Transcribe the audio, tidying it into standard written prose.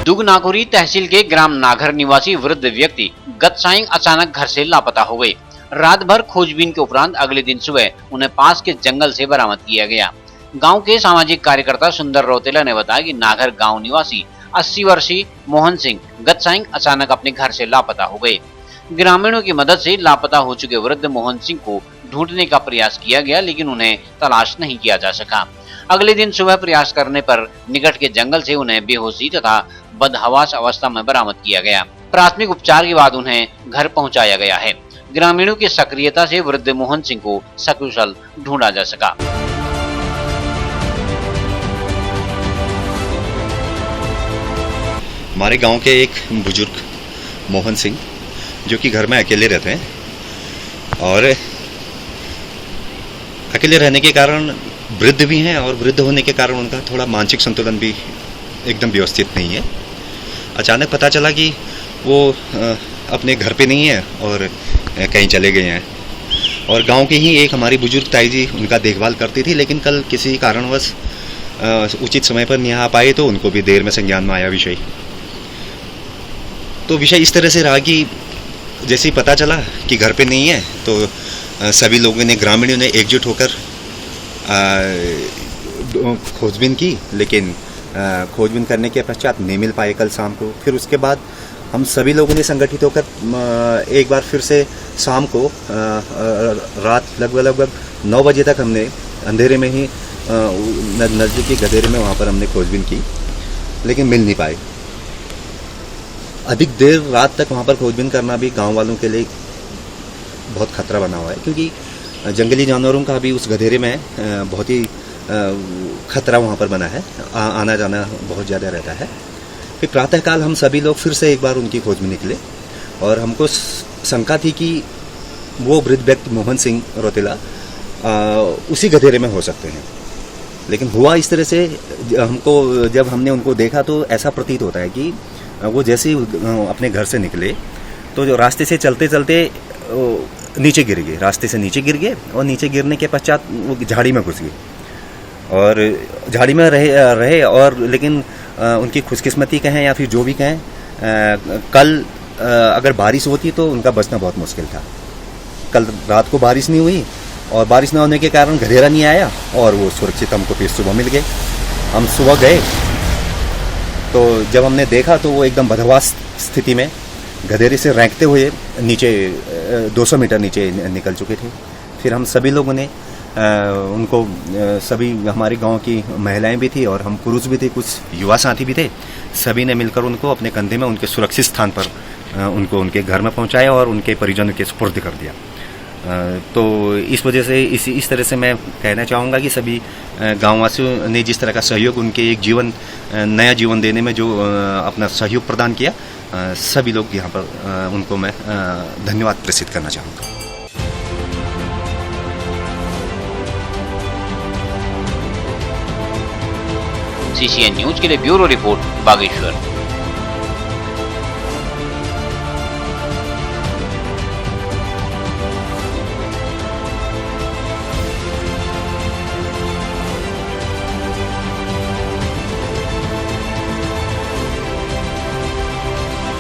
दुगनाकुरी तहसील के ग्राम नागर निवासी वृद्ध व्यक्ति गत सायं अचानक घर से लापता हो गए। रात भर खोजबीन के उपरांत अगले दिन सुबह उन्हें पास के जंगल से बरामद किया गया। गांव के सामाजिक कार्यकर्ता सुंदर रौतेला ने बताया कि नागर गांव निवासी 80 वर्षीय मोहन सिंह गत सायं अचानक अपने घर से लापता हो गए। ग्रामीणों की मदद से लापता हो चुके वृद्ध मोहन सिंह को ढूंढने का प्रयास किया गया, लेकिन उन्हें तलाश नहीं किया जा सका। अगले दिन सुबह प्रयास करने पर निकट के जंगल से उन्हें बेहोशी तथा बदहवास अवस्था में बरामद किया गया। प्राथमिक उपचार के बाद उन्हें घर पहुंचाया गया है। ग्रामीणों की सक्रियता से वृद्ध मोहन सिंह को सकुशल ढूंढा जा सका। हमारे गांव के एक बुजुर्ग मोहन सिंह जो कि घर में अकेले रहते हैं और अकेले रहने के कारण वृद्ध भी हैं और वृद्ध होने के कारण उनका थोड़ा मानसिक संतुलन भी एकदम व्यवस्थित नहीं है। अचानक पता चला कि वो अपने घर पे नहीं है और कहीं चले गए हैं और गांव की ही एक हमारी बुजुर्ग ताई जी उनका देखभाल करती थी, लेकिन कल किसी कारणवश उचित समय पर नहीं आ पाए तो उनको भी देर में संज्ञान में आया विषय। तो विषय इस तरह से रहा कि जैसे ही पता चला कि घर पे नहीं है तो सभी लोगों ने, ग्रामीणों ने एकजुट होकर खोजबीन की, लेकिन खोजबीन करने के पश्चात नहीं मिल पाए कल शाम को। फिर उसके बाद हम सभी लोगों ने संगठित होकर एक बार फिर से शाम को रात लगभग 9 बजे तक हमने अंधेरे में ही नज़दीकी गधेरे में वहाँ पर हमने खोजबीन की, लेकिन मिल नहीं पाए। अधिक देर रात तक वहाँ पर खोजबीन करना भी गांव वालों के लिए बहुत खतरा बना हुआ है, क्योंकि जंगली जानवरों का भी उस गधेरे में बहुत ही खतरा वहाँ पर बना है, आना जाना बहुत ज़्यादा रहता है। फिर प्रातःकाल हम सभी लोग फिर से एक बार उनकी खोज में निकले और हमको शंका थी कि वो वृद्ध व्यक्ति मोहन सिंह रौतेला उसी गधेरे में हो सकते हैं, लेकिन हुआ इस तरह से हमको, जब हमने उनको देखा तो ऐसा प्रतीत होता है कि वो जैसे ही अपने घर से निकले तो जो रास्ते से चलते चलते नीचे गिर गए, रास्ते से नीचे गिर गए और नीचे गिरने के पश्चात वो झाड़ी में घुस गए और झाड़ी में रहे और लेकिन उनकी खुशकिस्मती कहें या फिर जो भी कहें, कल अगर बारिश होती तो उनका बचना बहुत मुश्किल था। कल रात को बारिश नहीं हुई और बारिश ना होने के कारण गधेरा नहीं आया और वो सुरक्षित हमको फिर सुबह मिल गए। हम सुबह गए तो जब हमने देखा तो वो एकदम बदहवास स्थिति में गधेरे से रेंगते हुए नीचे 200 मीटर नीचे निकल चुके थे। फिर हम सभी लोगों ने उनको, सभी हमारे गांव की महिलाएं भी थी और हम पुरुष भी थे, कुछ युवा साथी भी थे, सभी ने मिलकर उनको अपने कंधे में उनके सुरक्षित स्थान पर उनको उनके घर में पहुंचाया और उनके परिजनों के सुपुर्द कर दिया। तो इस वजह से इस तरह से मैं कहना चाहूँगा कि सभी गाँववासियों ने जिस तरह का सहयोग, उनके एक नया जीवन देने में जो अपना सहयोग प्रदान किया, सभी लोग यहाँ पर उनको मैं धन्यवाद प्रेषित करना चाहूँगा। CCN न्यूज के लिए ब्यूरो रिपोर्ट बागेश्वर।